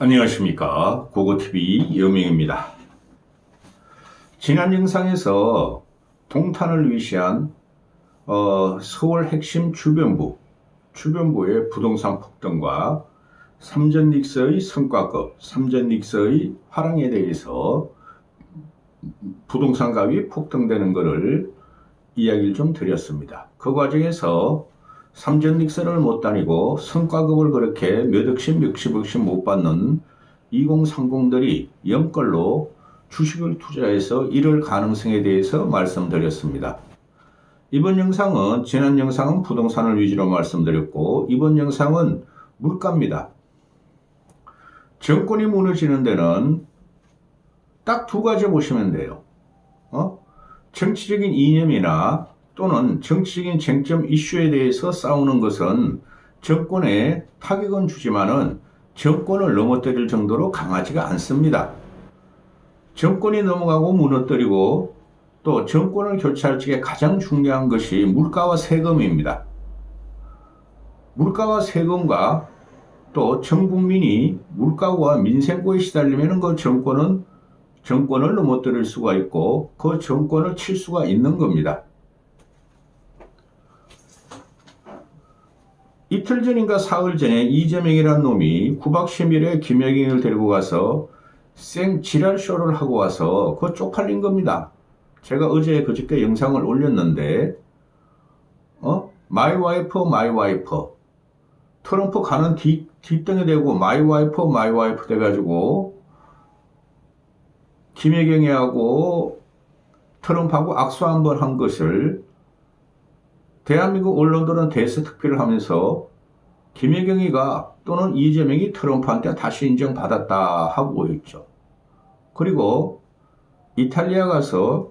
안녕하십니까. 고고TV 여명입니다. 지난 영상에서 동탄을 위시한 서울 핵심 주변부의 부동산 폭등과 삼전닉스의 성과급, 삼전닉스의 화랑에 대해서 부동산 값이 폭등되는 것을 이야기를 좀 드렸습니다. 그 과정에서 삼전닉스를 못 다니고 성과급을 그렇게 몇 억씩 몇십억씩 못 받는 2030들이 연걸로 주식을 투자해서 이럴 가능성에 대해서 말씀드렸습니다. 이번 영상은 지난 영상은 부동산을 위주로 말씀드렸고 이번 영상은 물가입니다. 정권이 무너지는 데는 딱 두 가지 보시면 돼요. 정치적인 이념이나 또는 정치적인 쟁점 이슈에 대해서 싸우는 것은 정권에 타격은 주지만은 정권을 넘어뜨릴 정도로 강하지가 않습니다. 정권이 넘어가고 무너뜨리고 또 정권을 교체할 적에 가장 중요한 것이 물가와 세금입니다. 물가와 세금과 또 전 국민이 물가와 민생고에 시달리면 그 정권을 넘어뜨릴 수가 있고 그 정권을 칠 수가 있는 겁니다. 이틀 전인가 사흘 전에 이재명이라는 놈이 9박 10일에 김여경을 데리고 가서 지랄쇼를 하고 와서 그거 쪽팔린 겁니다. 제가 어제 그저께 영상을 올렸는데 마이 와이프 트럼프 가는 뒷등에 대고 마이 와이프 돼가지고 김여경이하고 트럼프하고 악수 한번 한 것을 대한민국 언론들은 대서특필을 하면서 김여경이가 또는 이재명이 트럼프한테 다시 인정받았다 하고 있죠. 그리고 이탈리아 가서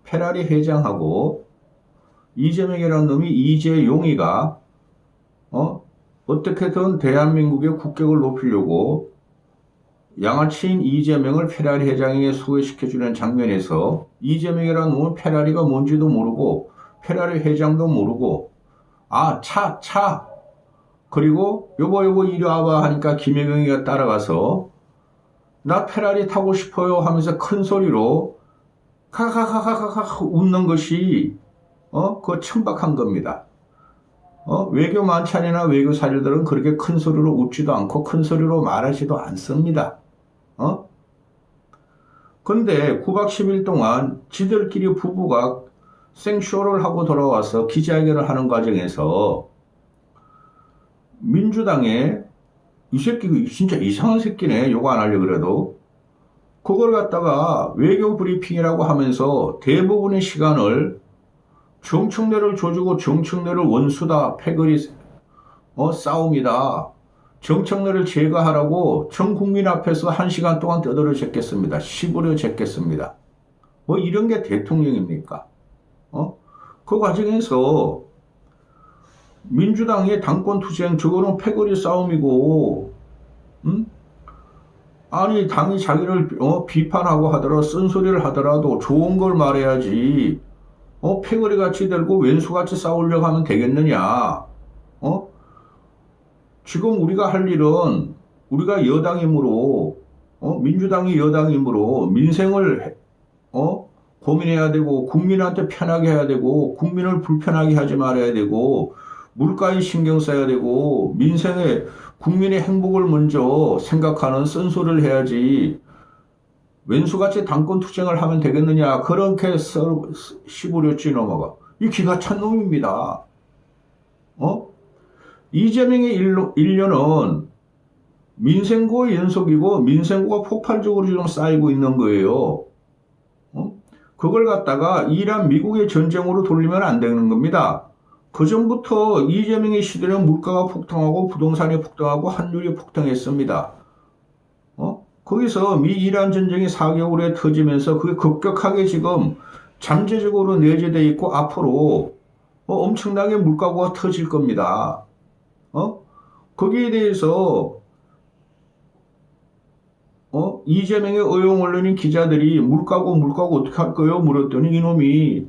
페라리 회장하고 이재명이라는 놈이 이재용이가 어떻게든 대한민국의 국격을 높이려고 양아치인 이재명을 페라리 회장에게 소개시켜주는 장면에서 이재명이라는 놈은 페라리가 뭔지도 모르고 페라리 회장도 모르고 차 그리고 여보 이리 와봐 하니까 김여경이가 따라가서 나 페라리 타고 싶어요 하면서 큰 소리로 카카카카카 웃는 것이 그 천박한 겁니다. 외교 만찬이나 외교 사료들은 그렇게 큰 소리로 웃지도 않고 큰 소리로 말하지도 않습니다. 근데 9박 10일 동안 지들끼리 부부가 생쇼를 하고 돌아와서 기자회견을 하는 과정에서 민주당에 이 새끼 진짜 이상한 새끼네 요거 안 하려고 그래도 그걸 갖다가 외교 브리핑이라고 하면서 대부분의 시간을 정청래를 조지고 정청래를 원수다 패거리 싸움이다 정청래를 제거하라고 전 국민 앞에서 1시간 동안 떠들어 댔겠습니다. 시부려 댔겠습니다. 뭐 이런 게 대통령입니까? 그 과정에서 민주당의 당권투쟁 저거는 패거리 싸움이고 아니 당이 자기를 비판하고 하더라도 쓴소리를 하더라도 좋은 걸 말해야지 패거리 같이 들고 왼수같이 싸우려고 하면 되겠느냐. 지금 우리가 할 일은 우리가 여당이므로 민주당이 여당이므로 민생을 고민해야 되고 국민한테 편하게 해야 되고 국민을 불편하게 하지 말아야 되고 물가에 신경 써야 되고 민생에 국민의 행복을 먼저 생각하는 쓴소리를 해야지 왼수같이 당권 투쟁을 하면 되겠느냐 그렇게 시부렸지 넘어가. 이 기가 찬 놈입니다. 이재명의 일련은 민생고의 연속이고 민생고가 폭발적으로 지금 쌓이고 있는 거예요. 그걸 갖다가 이란 미국의 전쟁으로 돌리면 안 되는 겁니다. 그 전부터 이재명의 시대는 물가가 폭등하고 부동산이 폭등하고 환율이 폭등했습니다. 거기서 미-이란 전쟁이 4개월에 터지면서 그게 급격하게 지금 잠재적으로 내재되어 있고 앞으로 엄청나게 물가가 터질 겁니다. 거기에 대해서 이재명의 의용 언론인 기자들이 물가고 어떻게 할 거예요? 물었더니 이놈이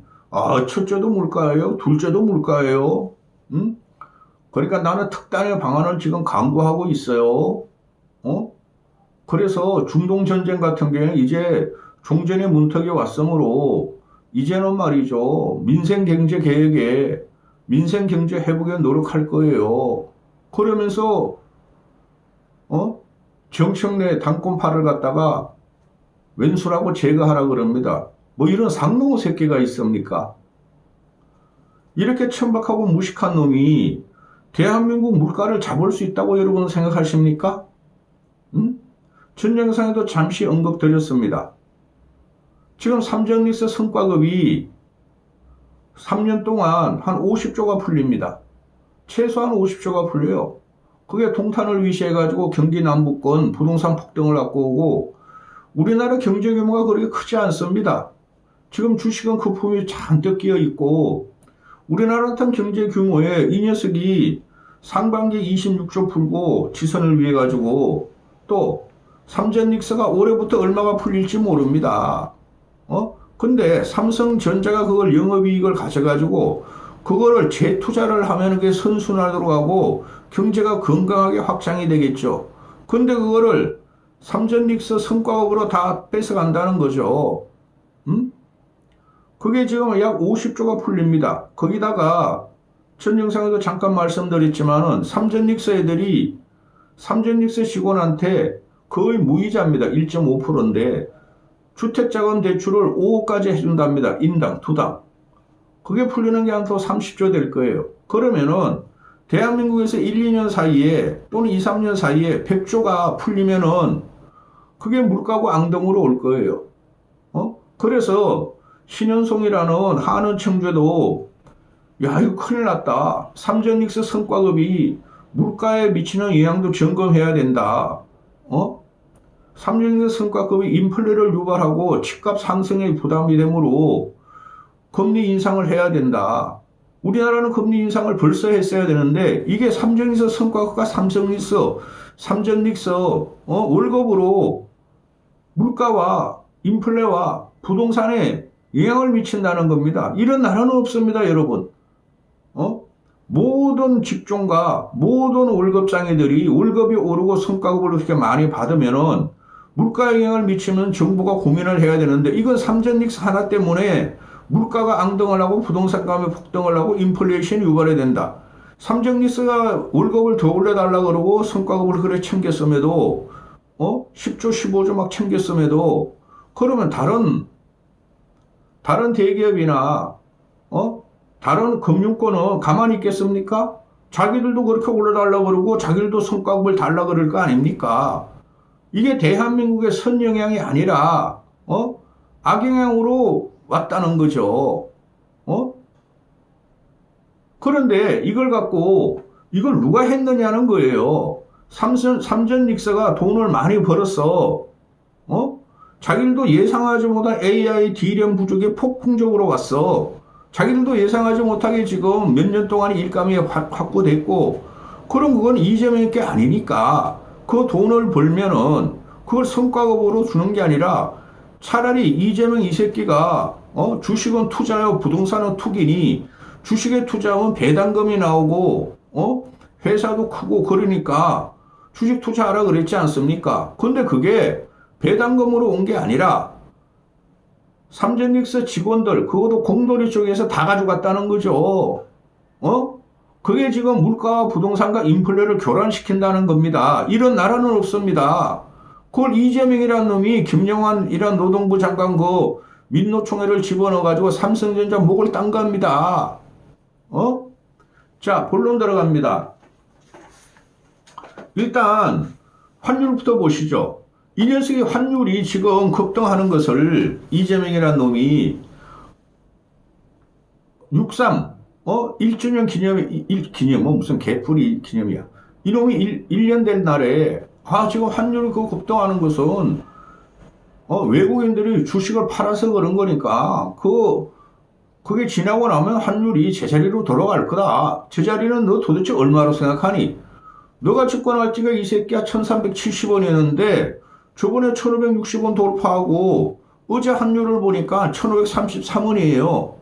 첫째도 물가예요. 둘째도 물가예요. 그러니까 나는 특단의 방안을 지금 강구하고 있어요. 그래서 중동전쟁 같은 경우에 이제 종전의 문턱이 왔으므로 이제는 말이죠. 민생경제 회복에 노력할 거예요. 그러면서 정청래 당권파를 갖다가 왼수라고 제거하라 그럽니다. 뭐 이런 상놈의 새끼가 있습니까? 이렇게 천박하고 무식한 놈이 대한민국 물가를 잡을 수 있다고 여러분 생각하십니까? 전 영상에도 잠시 언급드렸습니다. 지금 삼성리스 성과급이 3년 동안 한 50조가 풀립니다. 최소한 50조가 풀려요. 그게 동탄을 위시해가지고 경기 남부권 부동산 폭등을 갖고 오고 우리나라 경제 규모가 그렇게 크지 않습니다. 지금 주식은 거품이 잔뜩 끼어 있고 우리나라 같은 경제 규모에 이 녀석이 상반기 26조 풀고 지선을 위해 가지고 또 삼전닉스가 올해부터 얼마가 풀릴지 모릅니다. 근데 삼성전자가 그걸 영업이익을 가져가지고 그거를 재투자를 하면 그게 선순환으로 가고 경제가 건강하게 확장이 되겠죠. 근데 그거를 삼전닉스 성과급으로 다 뺏어간다는 거죠. 그게 지금 약 50조가 풀립니다. 거기다가 전 영상에도 잠깐 말씀드렸지만은 삼전닉스 애들이 삼전닉스 직원한테 거의 무이자입니다. 1.5%인데 주택자금 대출을 5억까지 해준답니다. 인당, 두당. 그게 풀리는 게 한 또 30조 될 거예요. 그러면은 대한민국에서 1, 2년 사이에 또는 2, 3년 사이에 100조가 풀리면은 그게 물가고 앙덩으로 올 거예요. 그래서 신현송이라는 한은 청주도 야 이거 큰일 났다. 삼전닉스 성과급이 물가에 미치는 영향도 점검해야 된다. 삼전닉스 성과급이 인플레를 유발하고 집값 상승에 부담이 되므로 금리 인상을 해야 된다. 우리나라는 금리 인상을 벌써 했어야 되는데 이게 삼전닉스 성과급과 삼전닉스 월급으로 물가와 인플레와 부동산에 영향을 미친다는 겁니다. 이런 나라는 없습니다, 여러분. 모든 직종과 모든 월급장애들이 월급이 오르고 성과급을 그렇게 많이 받으면은 물가 영향을 미치면 정부가 고민을 해야 되는데 이건 삼전닉스 하나 때문에 물가가 앙등을 하고 부동산 가격이 폭등을 하고 인플레이션이 유발이 된다. 삼전닉스가 월급을 더 올려달라 그러고 성과급을 그래 챙겼음에도 10조 15조 막 챙겼음에도 그러면 다른 대기업이나 다른 금융권은 가만히 있겠습니까? 자기들도 그렇게 올려달라 그러고 자기들도 성과급을 달라 그럴 거 아닙니까? 이게 대한민국의 선영향이 아니라 악영향으로 왔다는 거죠. 그런데 이걸 갖고 이걸 누가 했느냐는 거예요. 삼전닉스가 돈을 많이 벌었어. 자기들도 예상하지 못한 AI D램 부족이 폭풍적으로 왔어. 자기들도 예상하지 못하게 지금 몇 년 동안 일감이 확보됐고 그럼 그건 이재명의 게 아니니까 그 돈을 벌면은 그걸 성과급으로 주는 게 아니라 차라리 이재명 이 새끼가 주식은 투자요 부동산은 투기니 주식에 투자하면 배당금이 나오고 회사도 크고 그러니까 주식 투자하라 그랬지 않습니까? 근데 그게 배당금으로 온 게 아니라 삼전닉스 직원들 그것도 공돌이 쪽에서 다 가져갔다는 거죠. 그게 지금 물가와 부동산과 인플레를 교란시킨다는 겁니다. 이런 나라는 없습니다. 그걸 이재명이라는 놈이 김영환이란 노동부 장관 그 민노총회를 집어넣어가지고 삼성전자 목을 딴 겁니다. 자, 본론 들어갑니다. 일단 환율부터 보시죠. 이 녀석이 환율이 지금 급등하는 것을 이재명이라는 놈이 63 1주년 기념 무슨 개뿔이 기념이야. 이놈이 1년 된 날에 지금 환율이 그 급등하는 것은 외국인들이 주식을 팔아서 그런 거니까 그게 지나고 나면 환율이 제자리로 돌아갈 거다. 제자리는 너 도대체 얼마로 생각하니? 너가 집권할 때가 이 새끼야 1370원이었는데 저번에 1560원 돌파하고 어제 환율을 보니까 1533원이에요.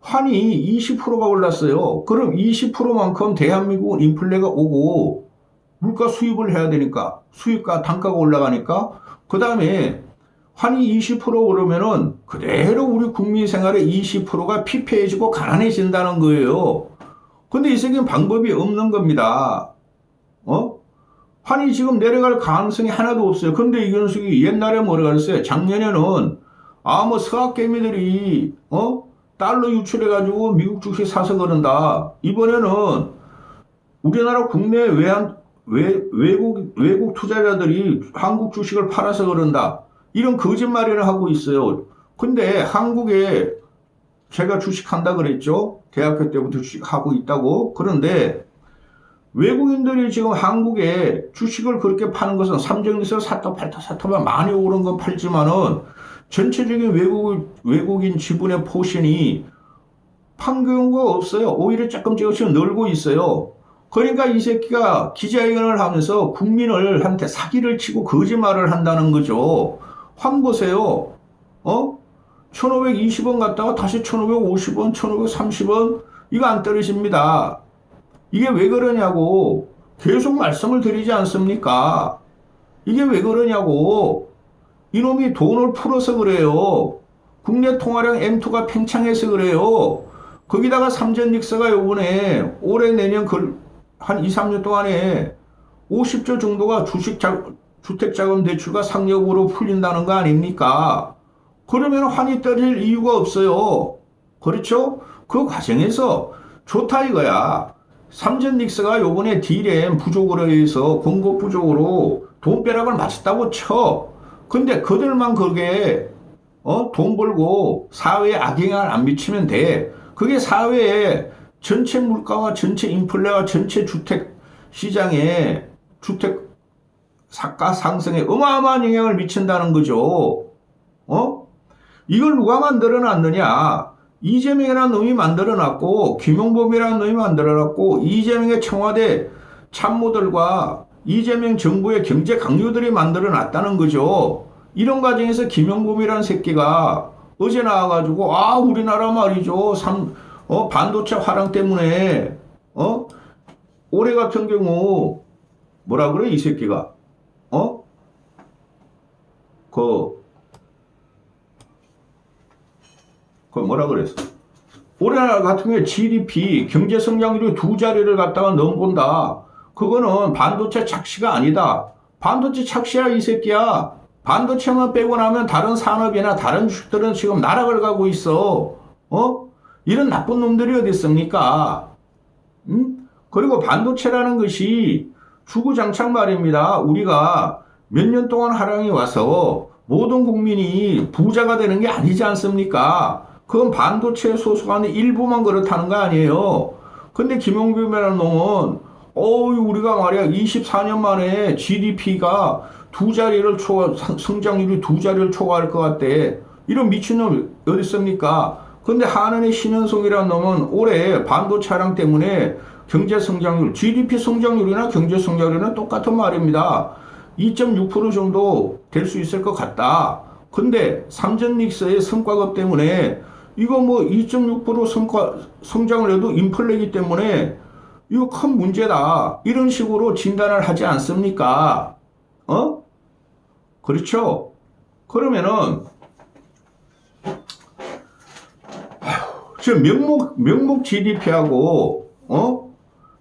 환이 20%가 올랐어요. 그럼 20%만큼 대한민국은 인플레가 오고 물가 수입을 해야 되니까 수입과 단가가 올라가니까 그 다음에 환이 20% 오르면은 그대로 우리 국민 생활의 20%가 피폐해지고 가난해진다는 거예요. 근데 이 새끼는 방법이 없는 겁니다. 환이 지금 내려갈 가능성이 하나도 없어요. 근데 이현숙이 옛날에 뭐라 그랬어요? 작년에는 뭐 서학개미들이 달러 유출해가지고 미국 주식 사서 그런다. 이번에는 우리나라 국내 외국 투자자들이 한국 주식을 팔아서 그런다. 이런 거짓말을 하고 있어요. 근데 한국에 제가 주식한다 그랬죠? 대학교 때부터 주식하고 있다고. 그런데 외국인들이 지금 한국에 주식을 그렇게 파는 것은 삼성에서 샀다 팔다 많이 오른 건 팔지만은 전체적인 외국인 지분의 포션이 판 경우가 없어요. 오히려 조금씩 늘고 있어요. 그러니까 이 새끼가 기자회견을 하면서 국민한테 사기를 치고 거짓말을 한다는 거죠. 환 보세요. 1520원 갔다가 다시 1550원, 1530원 이거 안 떨어집니다. 이게 왜 그러냐고 계속 말씀을 드리지 않습니까? 이게 왜 그러냐고. 이놈이 돈을 풀어서 그래요. 국내 통화량 M2가 팽창해서 그래요. 거기다가 삼전닉스가 요번에 올해 내년 한 2, 3년 동안에 50조 정도가 주택자금 대출과 상여금으로 풀린다는 거 아닙니까? 그러면 환이 떨어질 이유가 없어요. 그렇죠? 그 과정에서 좋다 이거야. 삼전닉스가 요번에 D램 부족으로 해서 공급 부족으로 돈벼락을 맞았다고 쳐. 근데 그들만 그게 돈 벌고 사회에 악영향을 안 미치면 돼. 그게 사회에 전체 물가와 전체 인플레와 전체 주택 시장에 주택 가 상승에 어마어마한 영향을 미친다는 거죠. 이걸 누가 만들어놨느냐? 이재명이라는 놈이 만들어놨고 김용범이라는 놈이 만들어놨고 이재명의 청와대 참모들과 이재명 정부의 경제 강요들이 만들어놨다는 거죠. 이런 과정에서 김용범이라는 새끼가 어제 나와가지고 우리나라 말이죠. 반도체 화랑 때문에 올해 같은 경우 뭐라 그래 이 새끼가 뭐라 그랬어? 올해 같은 경우에 GDP 경제 성장률이 2자리를 갖다가 넘본다. 그거는 반도체 착시가 아니다. 반도체 착시야 이 새끼야. 반도체만 빼고 나면 다른 산업이나 다른 주식들은 지금 나락을 가고 있어. 이런 나쁜 놈들이 어디 있습니까? 그리고 반도체라는 것이 주구장창 말입니다. 우리가 몇 년 동안 하락이 와서 모든 국민이 부자가 되는 게 아니지 않습니까? 그건 반도체에 소속하는 일부만 그렇다는 거 아니에요. 근데 김용범이라는 놈은 우리가 말이야 24년 만에 GDP가 성장률이 2자리를 초과할 것 같대. 이런 미친놈 어디 있습니까? 근데 한은의 신현송이라는 놈은 올해 반도체 하락 때문에 경제 성장률, GDP 성장률이나 경제 성장률은 똑같은 말입니다. 2.6% 정도 될 수 있을 것 같다. 근데 삼전닉스의 성과급 때문에 이거 2.6% 성장을 해도 인플레이기 때문에 이거 큰 문제다. 이런 식으로 진단을 하지 않습니까? 그렇죠? 그러면은 지금 명목 GDP하고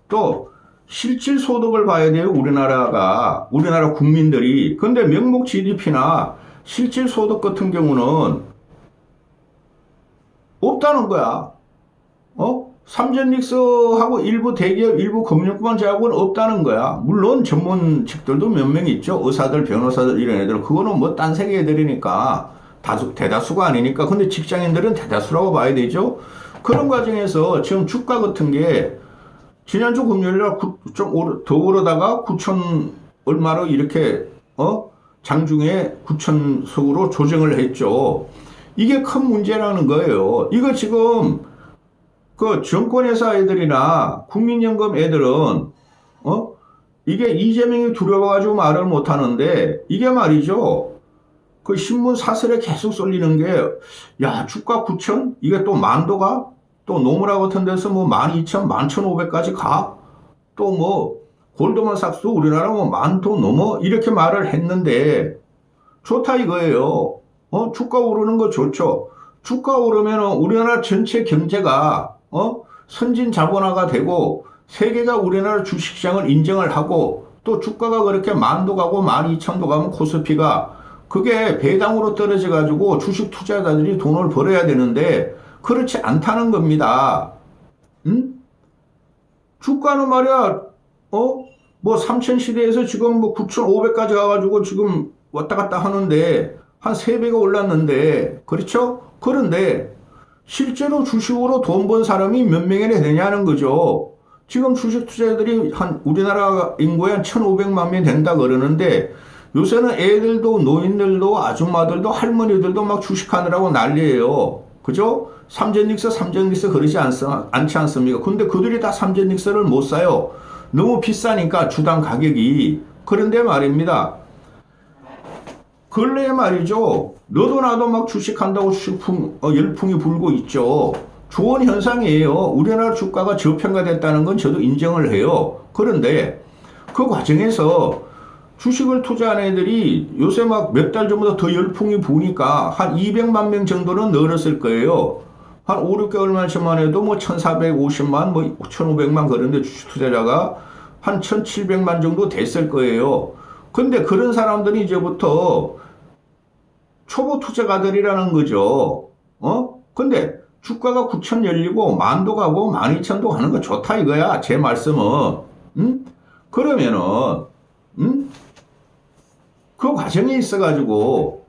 또 실질 소득을 봐야 돼요. 우리나라 국민들이. 근데 명목 GDP나 실질 소득 같은 경우는 없다는 거야. 삼전닉스하고 일부 대기업, 일부 금융권 제약은 없다는 거야. 물론 전문직들도 몇 명 있죠. 의사들, 변호사들 이런 애들. 그거는 딴 세계 애들이니까 대다수가 아니니까. 근데 직장인들은 대다수라고 봐야 되죠. 그런 과정에서 지금 주가 같은 게 지난주 금요일날 좀 더 오르다가 9천 얼마로 이렇게 장중에 9천 석으로 조정을 했죠. 이게 큰 문제라는 거예요. 이거 지금 그 정권회사 애들이나 국민연금 애들은 이게 이재명이 두려워가지고 말을 못하는데 이게 말이죠. 그 신문 사설에 계속 쏠리는 게 주가 9천? 이게 또 만도가? 또 노무라 같은 데서 12,000, 11,500까지 가? 또 골드만삭스도 우리나라 뭐 만도 넘어 이렇게 말을 했는데 좋다 이거예요. 주가 오르는 거 좋죠. 주가 오르면 우리나라 전체 경제가 선진 자본화가 되고 세계가 우리나라 주식시장을 인정을 하고 또 주가가 그렇게 만도 가고 12,000도 가면 코스피가 그게 배당으로 떨어져 가지고 주식 투자자들이 돈을 벌어야 되는데 그렇지 않다는 겁니다. 응? 주가는 말이야 뭐 3,000 시대에서 지금 뭐 9,500까지 가가지고 지금 왔다 갔다 하는데 한 3배가 올랐는데 그렇죠? 그런데 실제로 주식으로 돈 번 사람이 몇 명이나 되냐는 거죠. 지금 주식 투자자들이 한 우리나라 인구의 한 1,500만 명이 된다 그러는데 요새는 애들도 노인들도 아줌마들도 할머니들도 막 주식하느라고 난리예요. 그죠? 삼전닉스 그러지 않지 않습니까? 근데 그들이 다 삼전닉스를 못 사요. 너무 비싸니까 주당 가격이. 그런데 말입니다. 근래에 말이죠. 너도 나도 막 주식한다고 열풍이 불고 있죠. 좋은 현상이에요. 우리나라 주가가 저평가됐다는 건 저도 인정을 해요. 그런데 그 과정에서 주식을 투자한 애들이 요새 막 몇 달 전보다 더 열풍이 부니까 한 200만 명 정도는 늘었을 거예요. 한 5, 6개월만 전만 해도 뭐 1,450만, 뭐 1,500만 그런데 주식 투자자가 한 1,700만 정도 됐을 거예요. 근데 그런 사람들이 이제부터 초보 투자가들이라는 거죠. 근데 주가가 9,000 열리고 만도 가고 12,000도 가는 거 좋다 이거야. 제 말씀은. 그러면은 그 과정에 있어가지고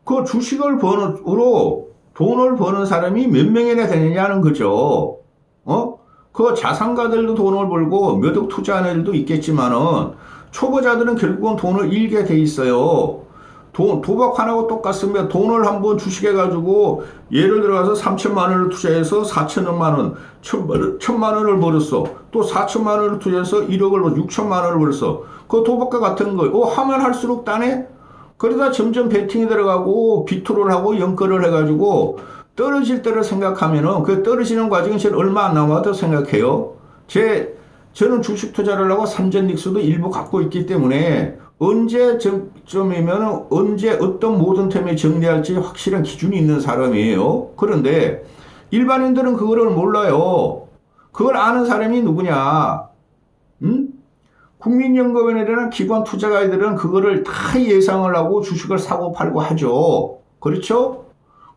그 주식을 번으로 돈을 버는 사람이 몇 명이나 되느냐는 거죠. 그 자산가들도 돈을 벌고 몇 억 투자하는 애들도 있겠지만은 초보자들은 결국은 돈을 잃게 돼 있어요. 도박 하나하고 똑같습니다. 돈을 한번 주식해가지고 예를 들어서 3,000만 원을 투자해서 4,000만 원, 1,000만 원을 벌었어. 또 4,000만 원을 투자해서 1억을 벌었어. 6,000만 원을 벌었어. 그 도박과 같은 거예요. 하면 할수록 따네? 그러다 점점 베팅이 들어가고 비트롤 하고 연결을 해가지고 떨어질 때를 생각하면은 그 떨어지는 과정이 저는 얼마 안 남았다고 생각해요. 저는 주식 투자를 하고 삼전닉스도 일부 갖고 있기 때문에 언제 정점이면 언제 어떤 모든 템에 정리할지 확실한 기준이 있는 사람이에요. 그런데 일반인들은 그거를 몰라요. 그걸 아는 사람이 누구냐? 국민연금이나 기관 투자가들은 그거를 다 예상을 하고 주식을 사고 팔고 하죠. 그렇죠?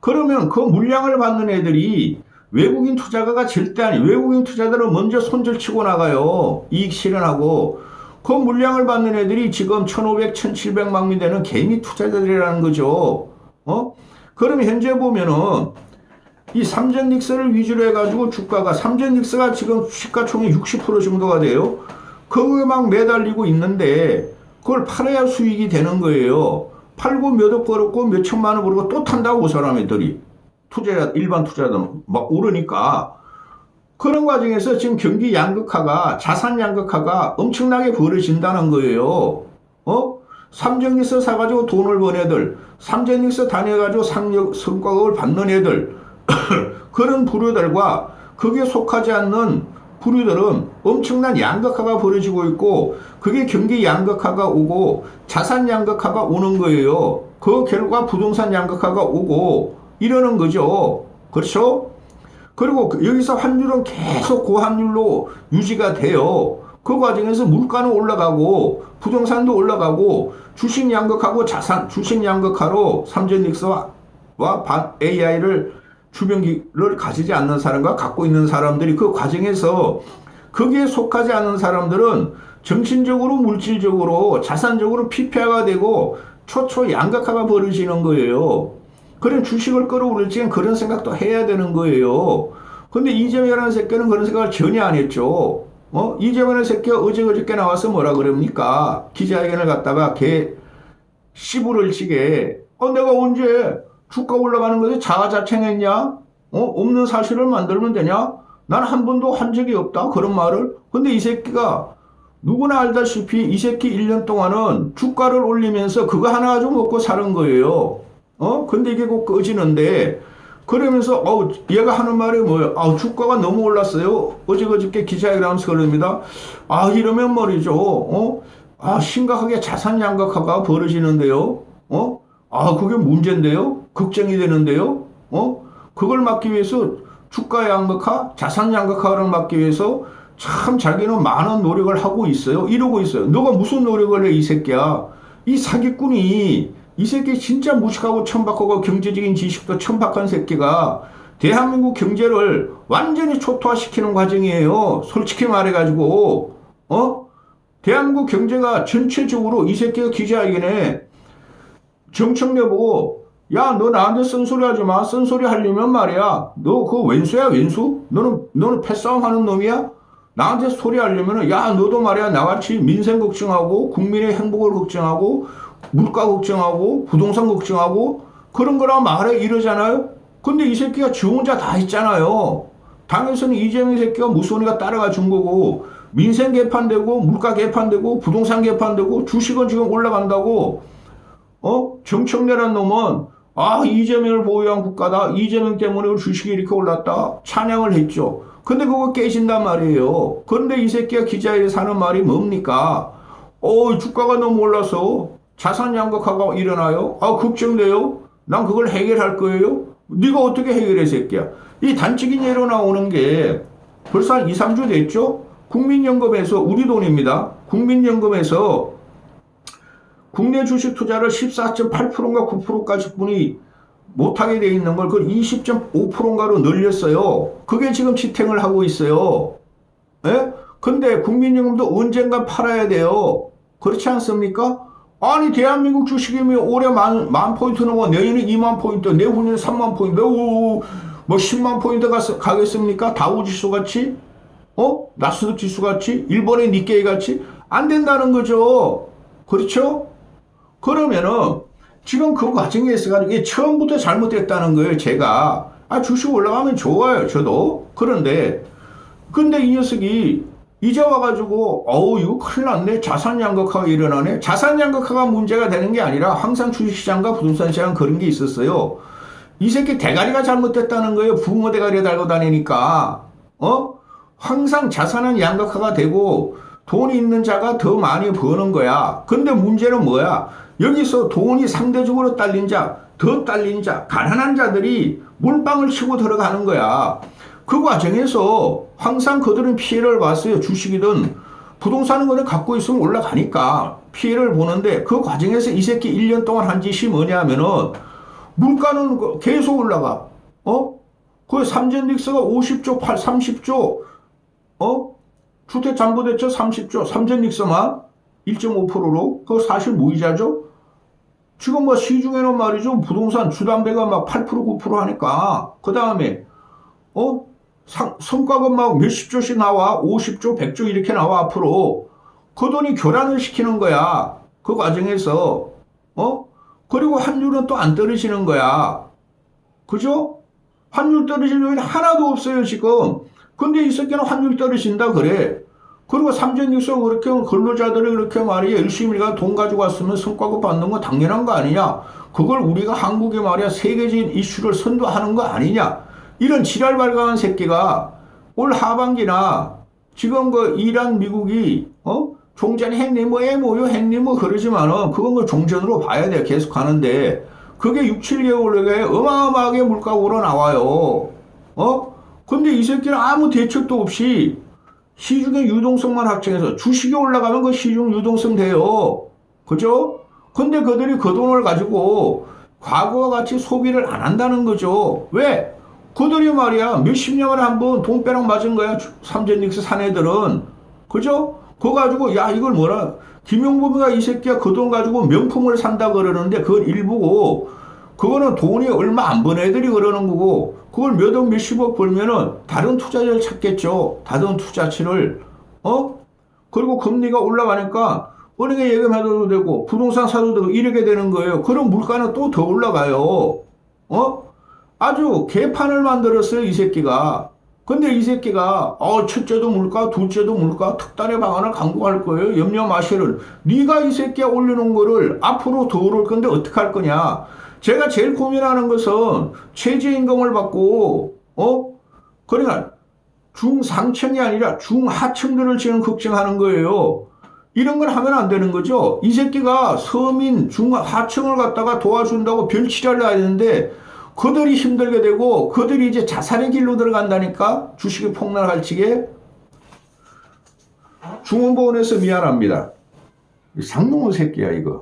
그러면 그 물량을 받는 애들이 외국인 투자가가 절대 아니에요. 외국인 투자들은 먼저 손절 치고 나가요. 이익 실현하고. 그 물량을 받는 애들이 지금 1,500, 1,700만 명 되는 개미 투자자들이라는 거죠. 그럼 현재 보면은 이 삼전닉스를 위주로 해가지고 주가가 삼전닉스가 지금 시가총액 60% 정도가 돼요. 거기에 막 매달리고 있는데 그걸 팔아야 수익이 되는 거예요. 팔고 몇 억 벌었고 몇 천만 원 벌고 또 탄다고 사람들이. 일반 투자자들은 막 오르니까. 그런 과정에서 지금 경기 양극화가, 자산 양극화가 엄청나게 벌어진다는 거예요. 삼전닉스 사가지고 돈을 번 애들, 삼전닉스 다녀가지고 성과급을 받는 애들, 그런 부류들과 거기에 속하지 않는 부류들은 엄청난 양극화가 벌어지고 있고, 그게 경기 양극화가 오고, 자산 양극화가 오는 거예요. 그 결과 부동산 양극화가 오고, 이러는 거죠. 그렇죠? 그리고 여기서 환율은 계속 고환율로 유지가 돼요. 그 과정에서 물가는 올라가고 부동산도 올라가고 주식 양극하고 주식 양극화로 삼전닉스와 AI를 주변기를 가지지 않는 사람과 갖고 있는 사람들이 그 과정에서 거기에 속하지 않는 사람들은 정신적으로 물질적으로 자산적으로 피폐화가 되고 초초 양극화가 벌어지는 거예요. 그런 주식을 끌어올릴 적엔 그런 생각도 해야 되는 거예요. 근데 이재명이라는 새끼는 그런 생각을 전혀 안 했죠. 이재명이라는 새끼가 어저께 나와서 뭐라 그럽니까? 기자회견을 갖다가 씨부를 치게. 내가 언제 주가 올라가는 것에 자아자찬했냐? 없는 사실을 만들면 되냐? 난 한 번도 한 적이 없다. 그런 말을. 근데 이 새끼가 누구나 알다시피 이 새끼 1년 동안은 주가를 올리면서 그거 하나 가지고 먹고 사는 거예요. 근데 이게 곧 꺼지는데, 그러면서 얘가 하는 말이 뭐예요? 주가가 너무 올랐어요. 어저께 기자회견하면서 그럽니다. 이러면 말이죠. 심각하게 자산 양극화가 벌어지는데요. 그게 문제인데요. 걱정이 되는데요. 그걸 막기 위해서 주가 양극화, 자산 양극화를 막기 위해서 참 자기는 많은 노력을 하고 있어요. 이러고 있어요. 너가 무슨 노력을 해, 이 새끼야. 이 사기꾼이, 이 새끼 진짜 무식하고 천박하고 경제적인 지식도 천박한 새끼가 대한민국 경제를 완전히 초토화시키는 과정이에요. 솔직히 말해가지고, 대한민국 경제가 전체적으로 이 새끼가 기자회견에 정청래 보고, 야, 너 나한테 쓴소리 하지 마. 쓴소리 하려면 말이야. 너 그거 왼수야, 왼수? 너는 패싸움 하는 놈이야? 나한테 소리 하려면은, 야, 너도 말이야. 나같이 민생 걱정하고, 국민의 행복을 걱정하고, 물가 걱정하고, 부동산 걱정하고, 그런 거라 말해. 이러잖아요? 근데 이 새끼가 지 혼자 다 했잖아요. 당에서는 이재명 새끼가 무소니가 따라가 준 거고, 민생 개판되고, 물가 개판되고, 부동산 개판되고, 주식은 지금 올라간다고, 정청래란 놈은, 이재명을 보유한 국가다. 이재명 때문에 주식이 이렇게 올랐다. 찬양을 했죠. 근데 그거 깨진단 말이에요. 그런데 이 새끼가 기자회견에서 하는 말이 뭡니까? 주가가 너무 올라서 자산 양극화가 일어나요. 걱정돼요. 난 그걸 해결할 거예요. 네가 어떻게 해결해, 새끼야. 이 단적인 예로 나오는 게 벌써 한 2, 3주 됐죠? 국민연금에서, 우리 돈입니다. 국민연금에서 국내 주식 투자를 14.8%인가 9%까지 뿐이 못하게 돼 있는 걸 그걸 20.5%인가로 늘렸어요. 그게 지금 지탱을 하고 있어요. 예? 근데 국민연금도 언젠가 팔아야 돼요. 그렇지 않습니까? 아니, 대한민국 주식이면 올해 만 포인트 넘어, 내년에 2만 포인트, 내후년에 3만 포인트, 뭐 10만 포인트 가겠습니까? 다우지수 같이? 나스닥 지수 같이? 일본의 니케이 같이? 안 된다는 거죠. 그렇죠? 그러면은, 지금 그 과정에 있어가지고, 처음부터 잘못됐다는 거예요, 제가. 주식 올라가면 좋아요, 저도. 근데 이 녀석이, 이제 와가지고, 이거 큰일 났네. 자산 양극화가 일어나네. 자산 양극화가 문제가 되는 게 아니라, 항상 주식시장과 부동산 시장 그런 게 있었어요. 이 새끼 대가리가 잘못됐다는 거예요. 붕어 대가리 달고 다니니까. 항상 자산은 양극화가 되고, 돈이 있는 자가 더 많이 버는 거야. 근데 문제는 뭐야? 여기서 돈이 상대적으로 딸린 자, 더 딸린 자, 가난한 자들이 몰빵을 치고 들어가는 거야. 그 과정에서 항상 그들은 피해를 봤어요. 주식이든 부동산은 그냥 갖고 있으면 올라가니까 피해를 보는데 그 과정에서 이 새끼 1년 동안 한 짓이 뭐냐면은 물가는 계속 올라가. 그 삼젠닉스가 50조, 30조, 주택 잠보대출 30조, 삼젠닉스만 1.5%로, 그거 사실 무이자죠? 지금 뭐 시중에는 말이죠, 부동산 주담배가 막 8%, 9% 하니까, 그 다음에, 성과가 막 몇십 조씩 나와, 50조, 100조 이렇게 나와, 앞으로. 그 돈이 교란을 시키는 거야. 그 과정에서, 그리고 환율은 또 안 떨어지는 거야. 그죠? 환율 떨어질 요인 하나도 없어요, 지금. 근데 이 새끼는 환율 떨어진다, 그래. 그리고 삼전육성 그렇게 근로자들이 그렇게 말이야 열심히 돈 가지고 왔으면 성과급 받는 거 당연한 거 아니냐. 그걸 우리가 한국에 말이야 세계적인 이슈를 선도하는 거 아니냐. 이런 지랄 발광한 새끼가 올 하반기나 지금 그 이란 미국이 종전 했니 뭐 MOU 했니 뭐 그러지만은 그건 그 종전으로 봐야 돼. 계속 가는데 그게 6, 7개월에 어마어마하게 물가가 오러 나와요. 근데 이 새끼는 아무 대책도 없이 시중의 유동성만 확정해서 주식이 올라가면 그 시중 유동성 돼요. 그죠? 근데 그들이 그 돈을 가지고 과거와 같이 소비를 안 한다는 거죠. 왜? 그들이 말이야 몇십 년을 한번 돈벼락 맞은 거야. 삼젠닉스 산 애들은. 그죠? 그거 가지고 야 이걸 뭐라 김용범이가 이 새끼가 그 돈 가지고 명품을 산다 그러는데 그건 일부고 그거는 돈이 얼마 안 번 애들이 그러는 거고 그걸 몇억 몇십억 벌면은 다른 투자자를 찾겠죠. 다른 투자치를 그리고 금리가 올라가니까 은행에 예금해도 되고 부동산 사도 되고 이렇게 되는 거예요. 그럼 물가는 또 더 올라가요. 아주 개판을 만들었어요 이 새끼가. 근데 이 새끼가 첫째도 물가 둘째도 물가 특단의 방안을 강구할 거예요. 염려 마시를. 네가 이 새끼가 올려놓은 거를 앞으로 더 오를 건데 어떻게 할 거냐. 제가 제일 고민하는 것은 최저임금을 받고, 그러니까 중상층이 아니라 중하층들을 지금 걱정하는 거예요. 이런 걸 하면 안 되는 거죠. 이 새끼가 서민 중하층을 갖다가 도와준다고 별치를 하는데 그들이 힘들게 되고 그들이 이제 자살의 길로 들어간다니까. 주식이 폭락할지게. 중원보원에서 미안합니다. 상놈의 새끼야 이거.